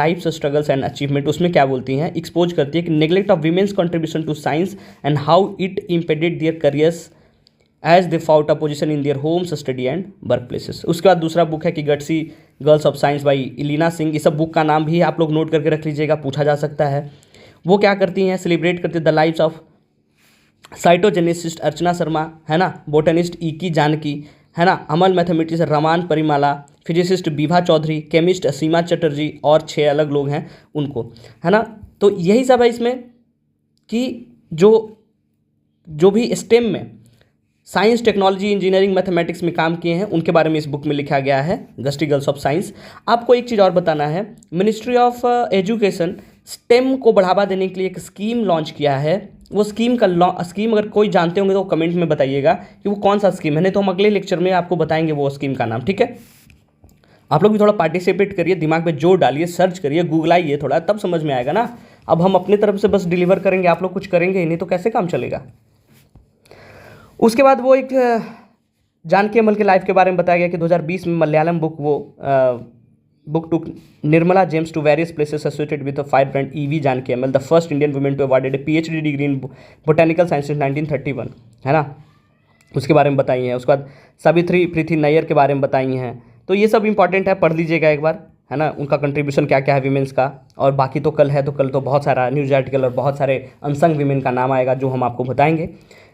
life's struggles and achievement, उसमें क्या बोलती हैं? Expose करती है कि neglect of women's contribution to science and how it impeded their careers as they fought opposition in their homes, study and workplaces. उसके बाद दूसरा बुक है कि gutsy girls of science by Ilina Singh. इस सब बुक का नाम भी आप लोग नोट करके रख लीजिएगा, पूछा जा सकता है। वो क्या करती हैं? सेलिब्रेट करती है the lives of cytogeneticist Archana Sharma, है ना, बोटनिस्ट ईकी जानकी, है ना, Ammal mathematics Raman Parimala, physicist Bibha Chowdhuri, chemist Asima Chatterjee और 6 अलग लोग हैं उनको, है ना। तो यही सब है इसमें कि जो भी स्टेम में साइंस, टेक्नोलॉजी, इंजीनियरिंग, मैथमेटिक्स में काम किए हैं उनके बारे में इस बुक में लिखा गया है, गस्टी गर्ल्स ऑफ साइंस। आपको एक चीज़ और बताना है, मिनिस्ट्री ऑफ एजुकेशन स्टेम को बढ़ावा देने के लिए एक स्कीम लॉन्च किया है। वो स्कीम अगर कोई जानते होंगे तो कमेंट में बताइएगा कि वो कौन सा स्कीम है, नहीं तो हम अगले लेक्चर में आपको बताएंगे वो स्कीम का नाम। ठीक है। आप लोग भी थोड़ा पार्टिसिपेट करिए, दिमाग पे जोर डालिए, सर्च करिए, गूगलाइए थोड़ा, तब समझ में आएगा ना। अब हम अपने तरफ से बस डिलीवर करेंगे, आप लोग कुछ करेंगे ही नहीं तो कैसे काम चलेगा। उसके बाद वो एक जानकी अमल के लाइफ के बारे में बताया गया कि 2020 में Malayalam book took Nirmala James to various places associated with the fire brand E V Janaki Ammal, the first Indian women to awarded a PhD degree in botanical science in 1931, है ना, उसके बारे में बताई हैं। उसके बाद सावित्री प्रीति नैयर के बारे में बताई हैं। तो ये सब इंपॉर्टेंट है, पढ़ लीजिएगा एक बार, है ना, उनका कंट्रीब्यूशन क्या क्या है वीमेंस का। और बाकी तो कल है, तो कल तो बहुत सारा न्यूज़ आर्टिकल और बहुत सारे अनसंग वीमेन का नाम आएगा जो हम आपको बताएंगे।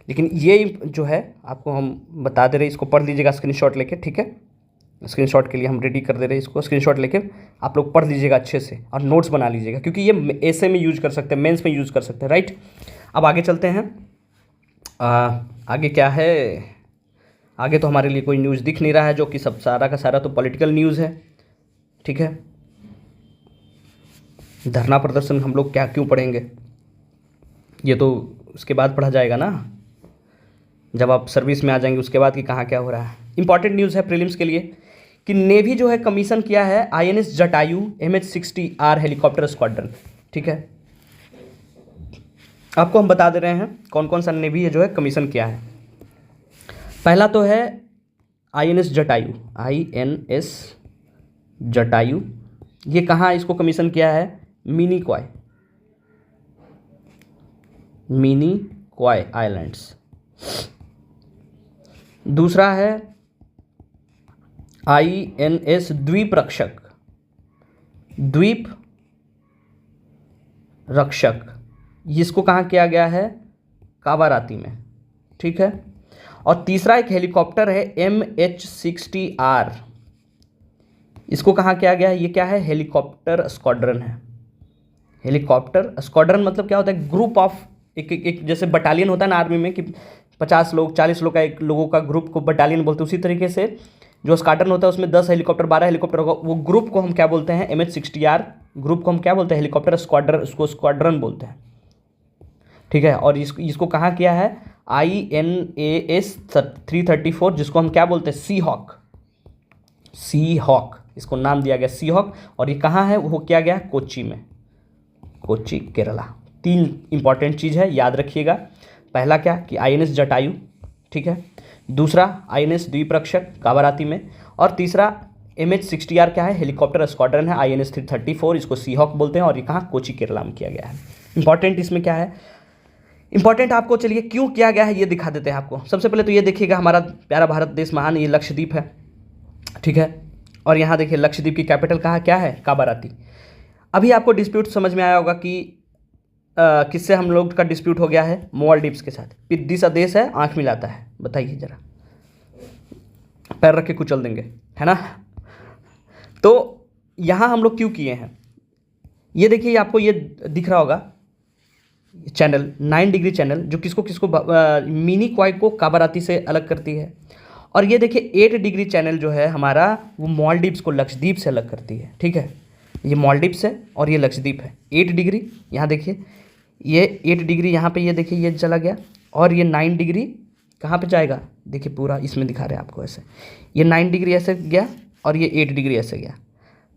लेकिन ये जो है आपको हम बता दे रहे हैं, इसको पढ़ लीजिएगा स्क्रीनशॉट लेके, ठीक है। स्क्रीनशॉट के लिए हम रेडी कर दे रहे हैं इसको, स्क्रीनशॉट लेके आप लोग पढ़ लीजिएगा अच्छे से और नोट्स बना लीजिएगा, क्योंकि ये ऐसे में यूज कर सकते हैं, मेंस में यूज कर सकते हैं, राइट। अब आगे चलते हैं। आगे क्या है, आगे तो हमारे लिए कोई न्यूज़ दिख नहीं रहा है, जो कि सब सारा का सारा तो पॉलिटिकल न्यूज़ है, ठीक है। धरना प्रदर्शन हम लोग क्या क्यों पढ़ेंगे, ये तो उसके बाद पढ़ा जाएगा ना, जब आप सर्विस में आ जाएंगे उसके बाद कि कहाँ क्या हो रहा है। इंपॉर्टेंट न्यूज़ है प्रीलिम्स के लिए कि नेवी जो है कमीशन किया है INS Jatayu MH-60R helicopter squadron, ठीक है। आपको हम बता दे रहे हैं कौन कौन सा नेवी है जो है कमीशन किया है। पहला तो है INS जटायु, INS जटायु, ये कहाँ इसको कमीशन किया है, मिनी क्वाय आइलैंड्स। दूसरा है INS द्वीप रक्षक, इसको कहाँ किया गया है, कावाराती में, ठीक है। और तीसरा एक हेलीकॉप्टर है MH-60R, इसको कहाँ किया गया है, ये क्या है, हेलीकॉप्टर स्क्वाड्रन है। हेलीकॉप्टर स्क्वाड्रन मतलब क्या होता है, ग्रुप ऑफ एक जैसे बटालियन होता है ना आर्मी में कि 50 लोग 40 लोग का एक लोगों का ग्रुप को बटालियन बोलते हैं, उसी तरीके से जो स्क्वाड्रन होता है उसमें 10 हेलीकॉप्टर 12 हेलीकॉप्टर होगा, वो ग्रुप को हम क्या बोलते हैं, MH-60R ग्रुप को हम क्या बोलते हैं, हेलीकॉप्टर स्क्वाड्रन, उसको स्क्वाड्रन बोलते हैं, ठीक है। और इसको कहाँ किया है, INAS 334, जिसको हम क्या बोलते हैं, सी हॉक, इसको नाम दिया गया सी हॉक। और ये कहाँ है, वो किया गया कोच्चि में, कोच्चि केरला। 3 इंपॉर्टेंट चीज़ है, याद रखिएगा। पहला क्या कि INS जटायु, ठीक है। दूसरा INS द्वीप रक्षक कावाराती में, और तीसरा MH-60R क्या है, हेलीकॉप्टर स्क्वाड्रन है, INS 334, इसको सी हॉक बोलते हैं। और ये कहाँ, कोच्चि केरला में किया गया है। इंपॉर्टेंट इसमें क्या है, इंपॉर्टेंट आपको चलिए क्यों किया गया है ये दिखा देते हैं आपको। सबसे पहले तो ये देखिएगा, हमारा प्यारा भारत देश महान, ये लक्षद्वीप है, ठीक है। और यहाँ देखिए लक्षद्वीप की कैपिटल कहाँ क्या है, कावाराती। अभी आपको डिस्प्यूट समझ में आया होगा कि किससे हम लोग का डिस्प्यूट हो गया है, मालदीव्स के साथ। पिद्दी सा देश है, आंख मिलाता है, बताइए जरा, पैर रख के कुचल देंगे, है ना। तो यहाँ हम लोग क्यों किए हैं, ये देखिए, आपको ये दिख रहा होगा चैनल 9 डिग्री चैनल, जो किसको मिनी क्वाय को कावाराती से अलग करती है। और ये देखिए 8 डिग्री चैनल जो है हमारा, वो मालदीव्स को लक्षद्वीप से अलग करती है, ठीक है। ये मालदीव्स है और ये लक्षद्वीप है। 8 डिग्री यहाँ देखिए, ये 8 डिग्री यहाँ पे, ये देखिए ये चला गया, और ये 9 डिग्री कहाँ पे जाएगा, देखिए पूरा इसमें दिखा रहे हैं आपको ऐसे, ये 9 डिग्री ऐसे गया और ये 8 डिग्री ऐसे गया।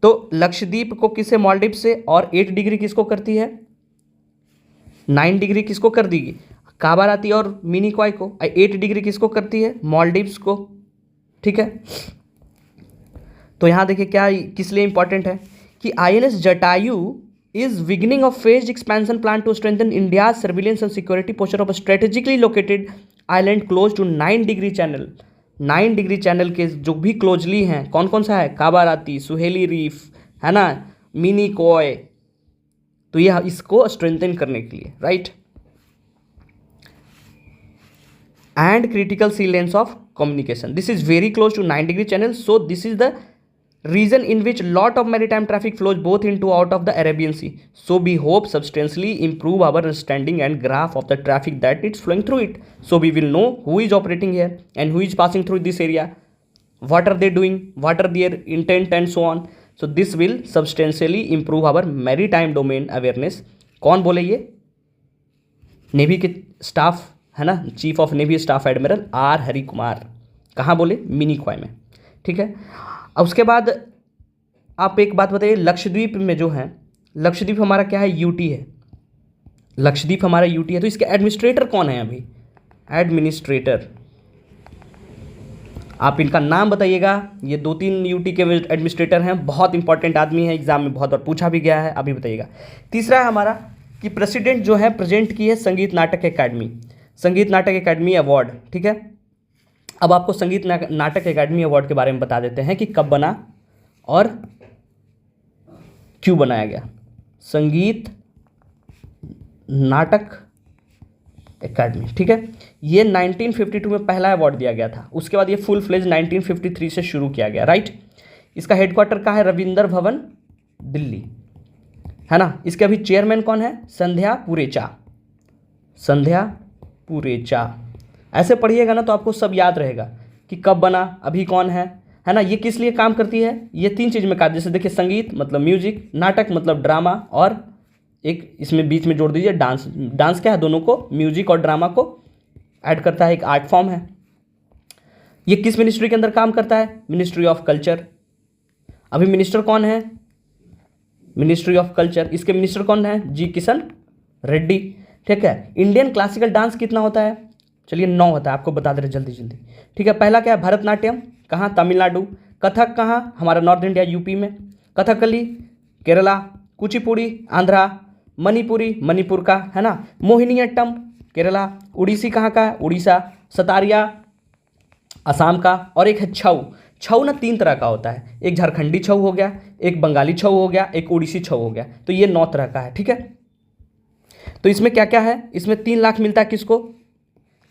तो लक्षद्वीप को किससे, मालदीव से, और 8 डिग्री किसको करती है, 9 डिग्री किसको कर देगी, कावाराती और मिनी क्वाय को। 8 डिग्री किसको करती है, मालदीव्स को, ठीक है। तो यहाँ देखिए क्या किस लिए इंपॉर्टेंट है कि INS Jatayu is beginning of phased expansion plan to strengthen India's surveillance and security posture of a strategically located island close to 9 degree channel. 9 degree channel के जो भी क्लोजली हैं, कौन कौन सा है, कावाराती, सुहेली रीफ, है ना, मिनी क्वाय। तो यह इसको स्ट्रेंथन करने के लिए, right. And critical sea lanes of communication, this is very close to 9 degree channel, so this is the region in which lot of maritime traffic flows both into out of the Arabian Sea. So we hope substantially improve our understanding and graph of the traffic that it's flowing through it. So we will know who is operating here and who is passing through this area, what are they doing, what are their intent and so on. So this will substantially improve our maritime domain awareness. कौन बोले ये, navy के staff है ना, chief of navy staff admiral R Hari Kumar. कहाँ बोले, mini क्वाय में, ठीक है। अब उसके बाद आप एक बात बताइए, लक्षद्वीप में जो है, लक्षद्वीप हमारा क्या है, यूटी है, लक्षद्वीप हमारा यूटी है। तो इसके एडमिनिस्ट्रेटर कौन है, अभी एडमिनिस्ट्रेटर आप इनका नाम बताइएगा। ये 2-3 यूटी के एडमिनिस्ट्रेटर हैं, बहुत इंपॉर्टेंट आदमी है, एग्जाम में बहुत बार पूछा भी गया है, अभी बताइएगा। तीसरा है हमारा कि प्रेसिडेंट जो है प्रेजेंट की है संगीत नाटक अकादमी, संगीत नाटक अकादमी अवार्ड, ठीक है। अब आपको संगीत नाटक अकादमी अवार्ड के बारे में बता देते हैं कि कब बना और क्यों बनाया गया। संगीत नाटक अकादमी, ठीक है, ये 1952 में पहला अवार्ड दिया गया था, उसके बाद ये फुल फ्लेज 1953 से शुरू किया गया, राइट। इसका हेडक्वार्टर कहाँ है? रविंदर भवन, दिल्ली, है ना। इसके अभी चेयरमैन कौन है? संध्या पुरेचा, संध्या पुरेचा। ऐसे पढ़िएगा ना तो आपको सब याद रहेगा कि कब बना, अभी कौन है ना। ये किस लिए काम करती है? ये 3 चीज़ में काम, जैसे देखिए संगीत मतलब म्यूजिक, नाटक मतलब ड्रामा, और एक इसमें बीच में जोड़ दीजिए डांस। डांस क्या है? दोनों को, म्यूजिक और ड्रामा को ऐड करता है, एक आर्ट फॉर्म है। ये किस मिनिस्ट्री के अंदर काम करता है? Ministry of culture. अभी मिनिस्टर कौन है? Ministry of culture. इसके मिनिस्टर कौन है? जी किशन रेड्डी, ठीक है। इंडियन क्लासिकल डांस कितना होता है? चलिए 9 होता है, आपको बता दे रहे जल्दी जल्दी, ठीक है। पहला क्या है? भरतनाट्यम, कहाँ? तमिलनाडु। कथक कहाँ? हमारा नॉर्थ इंडिया यूपी में। कथकली केरला। कुचिपुड़ी आंध्रा। मणिपुरी मणिपुर का, है ना। मोहिनीअट्टम केरला। उड़ीसी कहाँ का है? उड़ीसा। सतारिया असम का। और एक है छऊ। छऊ ना 3 तरह का होता है, एक झारखंडी छऊ हो गया, एक बंगाली छऊ हो गया, एक उड़ीसी छऊ हो गया, तो ये 9 तरह का है, ठीक है। तो इसमें क्या क्या है? इसमें 3 लाख मिलता है, किसको?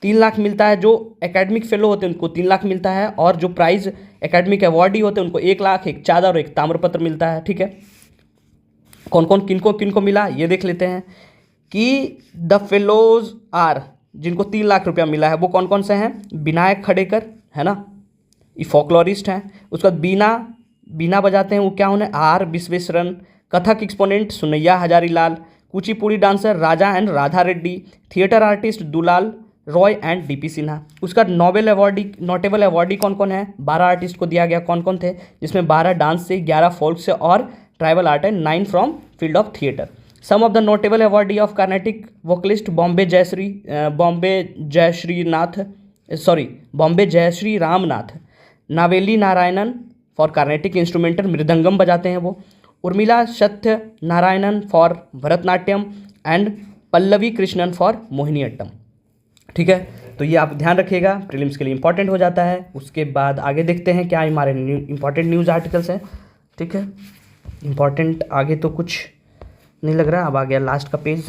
3 लाख मिलता है जो एकेडमिक फेलो होते हैं उनको 3 लाख मिलता है, और जो प्राइज एकेडमिक अवार्डी होते हैं उनको 1 लाख, एक चादर और एक ताम्रपत्र मिलता है, ठीक है। कौन कौन किनको किनको मिला ये देख लेते हैं कि द फेलोज आर, जिनको 3 लाख रुपया मिला है वो कौन कौन से हैं? विनायक खडेकर, है ना, ये फोकलोरिस्ट हैं। उसके बाद बीना बजाते हैं वो क्या होने? R Vishweshwaran. Kathak exponent Sunaina Hazarilal. Kuchipudi dancer Raja and Radha Reddy. Theatre artist Dulal Roy and DP Sinha. उसका नोटेबल अवार्डी कौन कौन है? 12 आर्टिस्ट को दिया गया। कौन कौन थे? जिसमें 12 डांस से, 11 फोल्क से और tribal art and 9 from field of theatre. Some of the notable awardee of Carnatic vocalist Bombay Jayashri Ramnath. Neyveli Narayanan for Carnatic instrumental, mridangam बजाते हैं वो। Urmila Satya Narayanan for Bharatanatyam and Pallavi Krishnan for Mohiniyattam, ठीक है। तो ये आप ध्यान रखिएगा, प्रीलिम्स के लिए इंपॉर्टेंट हो जाता है। उसके बाद आगे देखते हैं क्या हमारे इंपॉर्टेंट न्यूज़ आर्टिकल्स हैं, ठीक है। इंपॉर्टेंट आगे तो कुछ नहीं लग रहा, अब आ गया लास्ट का पेज,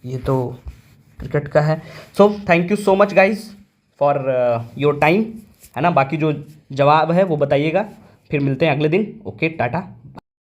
ये तो क्रिकेट का है। So thank you so much guys for your time, है ना। बाकी जो जवाब है वो बताइएगा, फिर मिलते हैं अगले दिन। ओके, टाटा।